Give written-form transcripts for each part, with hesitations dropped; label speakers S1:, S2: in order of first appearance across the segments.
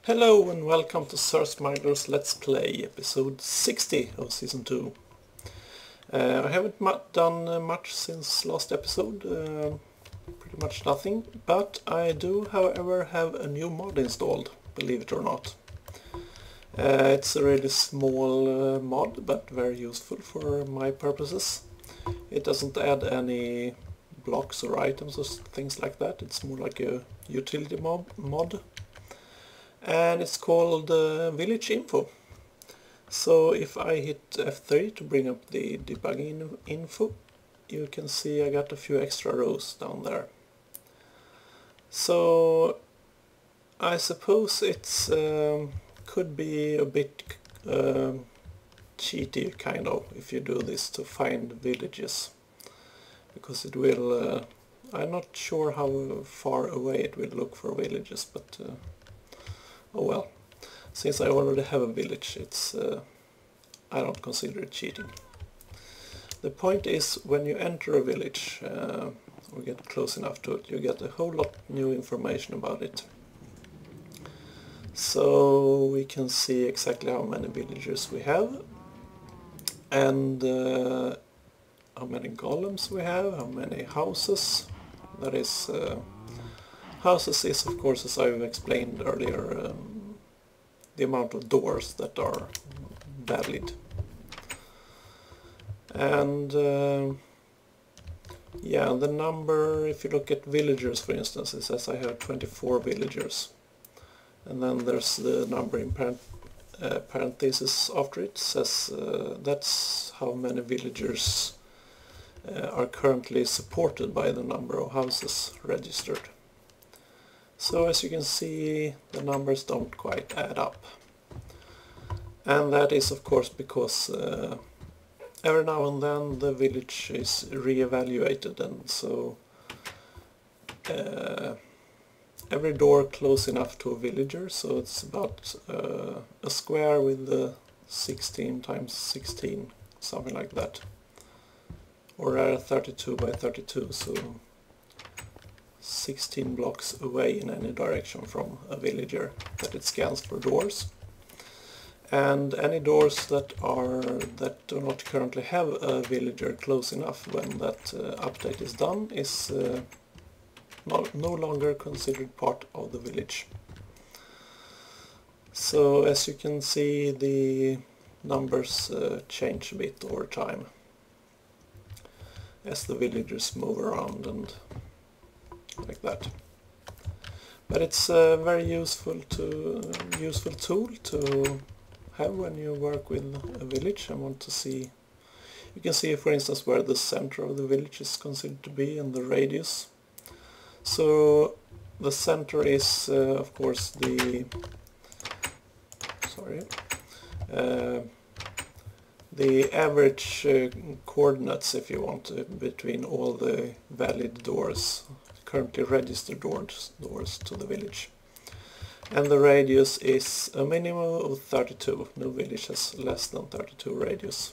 S1: Hello and welcome to SirSmuggler's Let's Play, episode 60 of Season 2. I haven't done much since last episode, pretty much nothing, but I do however have a new mod installed, believe it or not. It's a really small mod, but very useful for my purposes. It doesn't add any blocks or items or things like that, it's more like a utility mod. And it's called Village Info. So if I hit F3 to bring up the debugging info, you can see I got a few extra rows down there. So I suppose it's could be a bit cheaty kind of if you do this to find villages, because it will I'm not sure how far away it will look for villages, but oh well, since I already have a village, it's I don't consider it cheating. The point is, when you enter a village or get close enough to it, you get a whole lot new information about it. So we can see exactly how many villagers we have, and how many golems we have, how many houses. That is houses is, of course, as I've explained earlier, the amount of doors that are valid. And yeah, the number, if you look at villagers for instance, it says I have 24 villagers. And then there's the number in parentheses after it, says that's how many villagers are currently supported by the number of houses registered. So as you can see, the numbers don't quite add up. And that is of course because every now and then the village is re-evaluated, and so every door close enough to a villager, so it's about a square with 16 times 16, something like that. Or 32 by 32, so 16 blocks away in any direction from a villager that it scans for doors. And any doors that do not currently have a villager close enough when that update is done is no longer considered part of the village. So as you can see, the numbers change a bit over time as the villagers move around and like that. But it's a very useful tool to have when you work with a village and want to see. You can see, for instance, where the center of the village is considered to be and the radius. So the center is of course the average coordinates, if you want, between all the valid doors, currently registered doors to the village. And the radius is a minimum of 32. No village has less than 32 radius.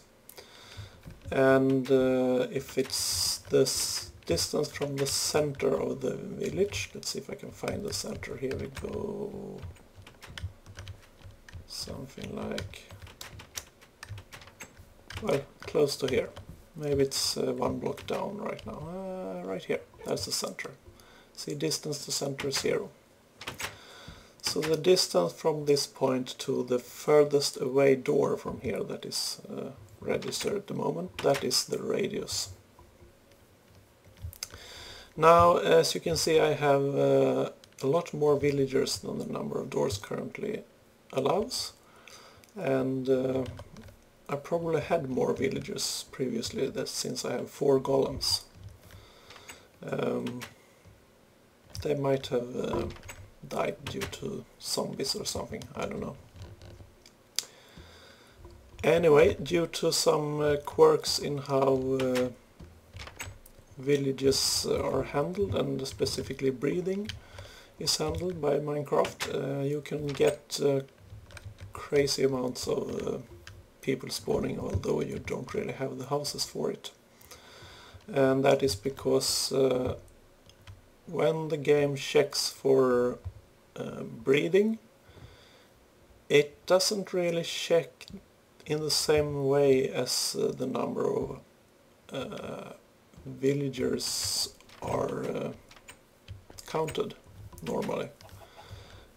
S1: And if it's this distance from the center of the village, let's see if I can find the center. Here we go. Something like, well, close to here. Maybe it's one block down right now. Right here, that's the center. See, distance to center is 0. So the distance from this point to the furthest away door from here that is registered at the moment, that is the radius. Now, as you can see, I have a lot more villagers than the number of doors currently allows. And I probably had more villagers previously, since I have 4 golems. They might have died due to zombies or something, I don't know. Anyway, due to some quirks in how villages are handled, and specifically breeding is handled by Minecraft, you can get crazy amounts of people spawning, although you don't really have the houses for it. And that is because when the game checks for breeding, It doesn't really check in the same way as the number of villagers are counted normally.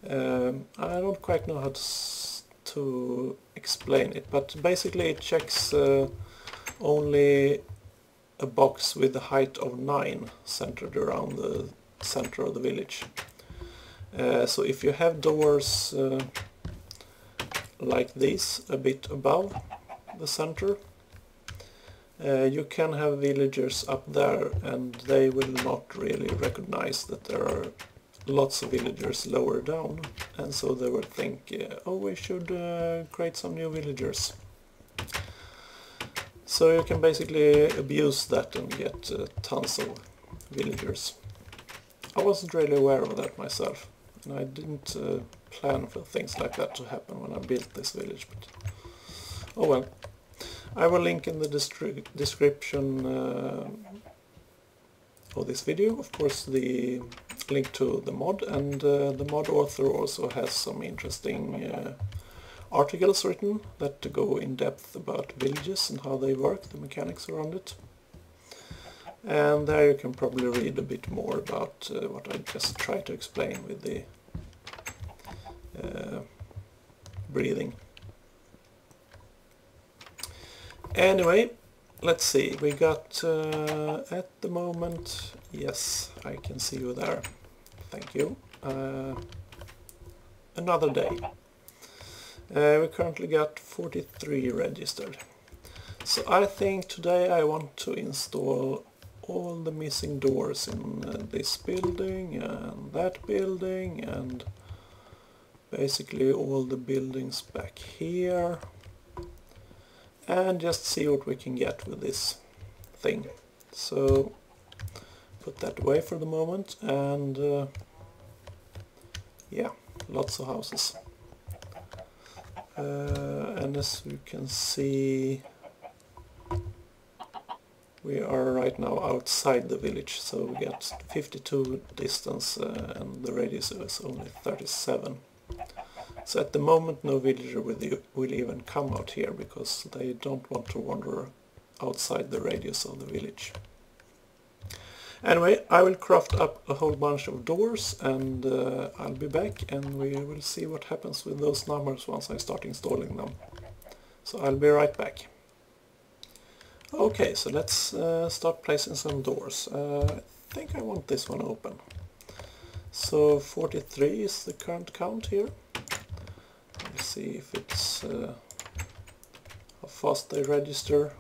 S1: I don't quite know how to explain it, but basically it checks only a box with a height of 9 centered around the center of the village. So if you have doors like these a bit above the center, you can have villagers up there and they will not really recognize that there are lots of villagers lower down, and so they will think, oh, we should create some new villagers. So you can basically abuse that and get tons of villagers. I wasn't really aware of that myself, and I didn't plan for things like that to happen when I built this village, but oh well. I will link in the description of this video, of course, the link to the mod, and the mod author also has some interesting articles written that go in depth about villages and how they work, the mechanics around it. And there you can probably read a bit more about what I just tried to explain with the breathing. Anyway, let's see, we got at the moment, yes, I can see you there, thank you, another day. We currently got 43 registered. So I think today I want to install all the missing doors in this building and that building and basically all the buildings back here, and just see what we can get with this thing. So put that away for the moment, and yeah, lots of houses. And as you can see, we are right now outside the village, so we get 52 distance and the radius is only 37. So at the moment no villager will even come out here, because they don't want to wander outside the radius of the village. Anyway, I will craft up a whole bunch of doors, and I'll be back and we will see what happens with those numbers once I start installing them. So I'll be right back. Okay, so let's start placing some doors. I think I want this one open. So 43 is the current count here. Let's see if it's how fast they register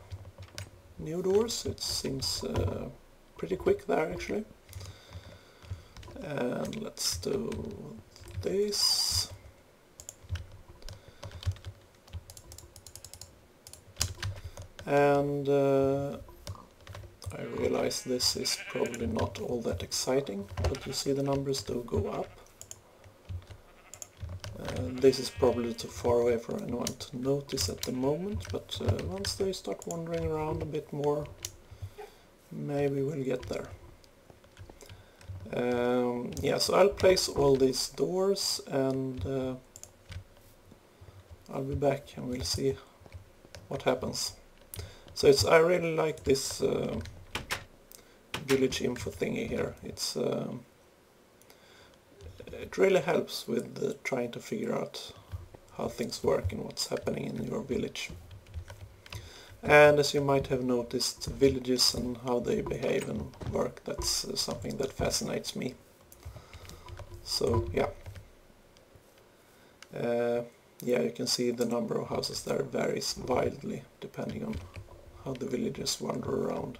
S1: new doors. It seems pretty quick there actually. And let's do this. And I realize this is probably not all that exciting, but you see the numbers do go up. This is probably too far away for anyone to notice at the moment, but once they start wandering around a bit more, maybe we'll get there. Yeah, so I'll place all these doors, and I'll be back and we'll see what happens. So I really like this village info thingy here. It really helps with trying to figure out how things work and what's happening in your village. And as you might have noticed, villages and how they behave and work, that's something that fascinates me. So yeah. Yeah, you can see the number of houses there varies wildly depending on how the villagers wander around.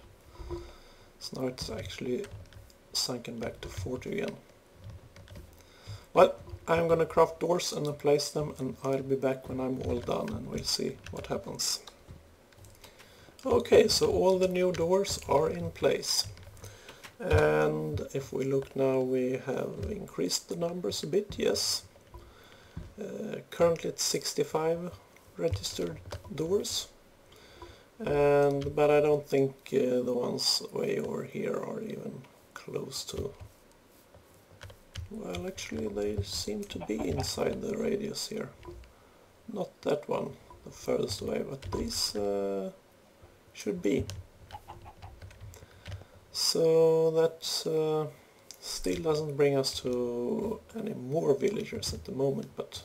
S1: So now it's actually sunken back to 40 again. Well, I'm gonna craft doors and place them, and I'll be back when I'm all done and we'll see what happens. Okay, so all the new doors are in place. And if we look now, we have increased the numbers a bit, yes. Currently it's 65 registered doors. But I don't think the ones way over here are even close to... Well, actually they seem to be inside the radius here. not that one, the furthest away, but this should be. So that still doesn't bring us to any more villagers at the moment, but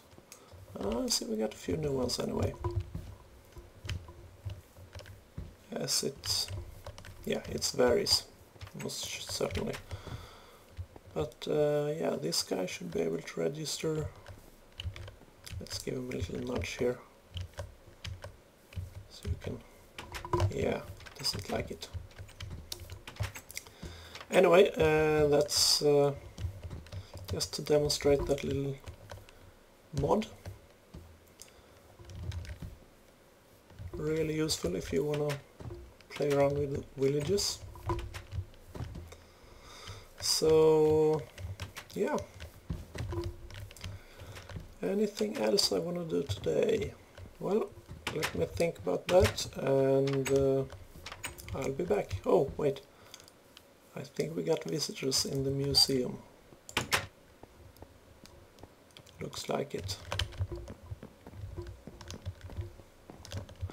S1: I see we got a few new ones anyway. As it varies, most certainly. But yeah, this guy should be able to register. Let's give him a little nudge here. So you can... yeah, doesn't like it. Anyway, that's just to demonstrate that little mod. Really useful if you want to play around with villages. So yeah, anything else I want to do today? Well, let me think about that, and I'll be back. Oh wait, I think we got visitors in the museum. Looks like it.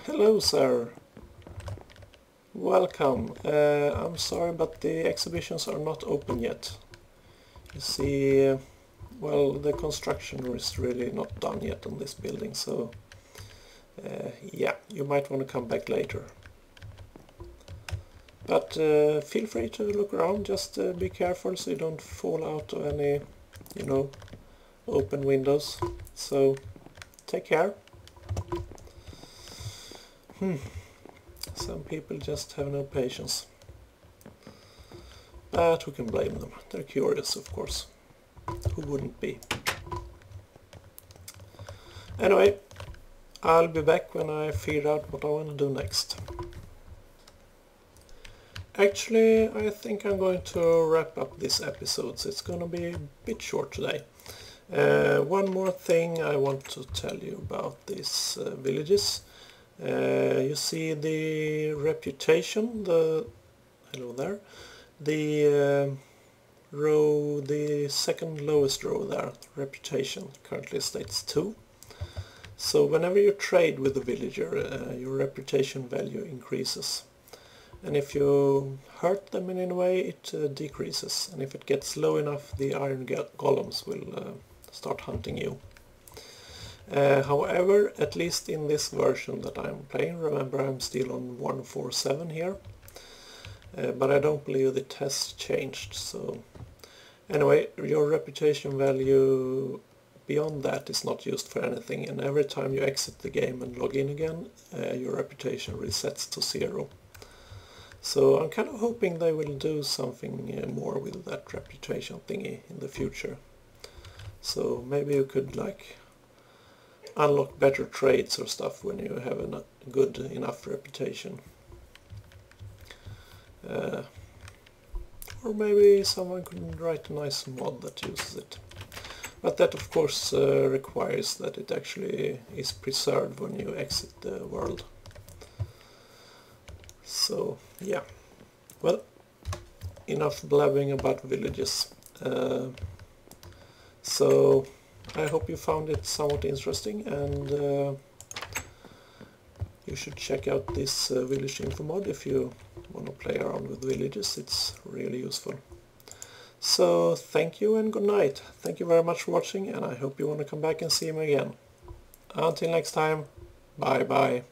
S1: Hello, sir. Welcome. I'm sorry, but the exhibitions are not open yet. You see, well, the construction is really not done yet on this building, so yeah, you might want to come back later. But feel free to look around, just be careful so you don't fall out of any, you know, open windows. So take care. Some people just have no patience. But who can blame them? They're curious, of course. Who wouldn't be? Anyway, I'll be back when I figure out what I want to do next. Actually, I think I'm going to wrap up this episode, so it's going to be a bit short today. One more thing I want to tell you about these villages. You see the reputation, hello there, the row, the second lowest row there, reputation, currently states 2. So whenever you trade with a villager, your reputation value increases. And if you hurt them in any way, it decreases. And if it gets low enough, the iron golems will start hunting you. However, at least in this version that I'm playing, remember I'm still on 147 here, but I don't believe it has changed. So anyway, your reputation value beyond that is not used for anything, and every time you exit the game and log in again, your reputation resets to 0. So I'm kind of hoping they will do something more with that reputation thingy in the future. So maybe you could like unlock better trades or stuff when you have a good enough reputation. Or maybe someone could write a nice mod that uses it. But that of course requires that it actually is preserved when you exit the world. So yeah, well, enough blabbing about villages. So I hope you found it somewhat interesting, and you should check out this village info mod if you want to play around with villages. It's really useful. So thank you and good night. Thank you very much for watching, and I hope you want to come back and see me again. Until next time, bye bye.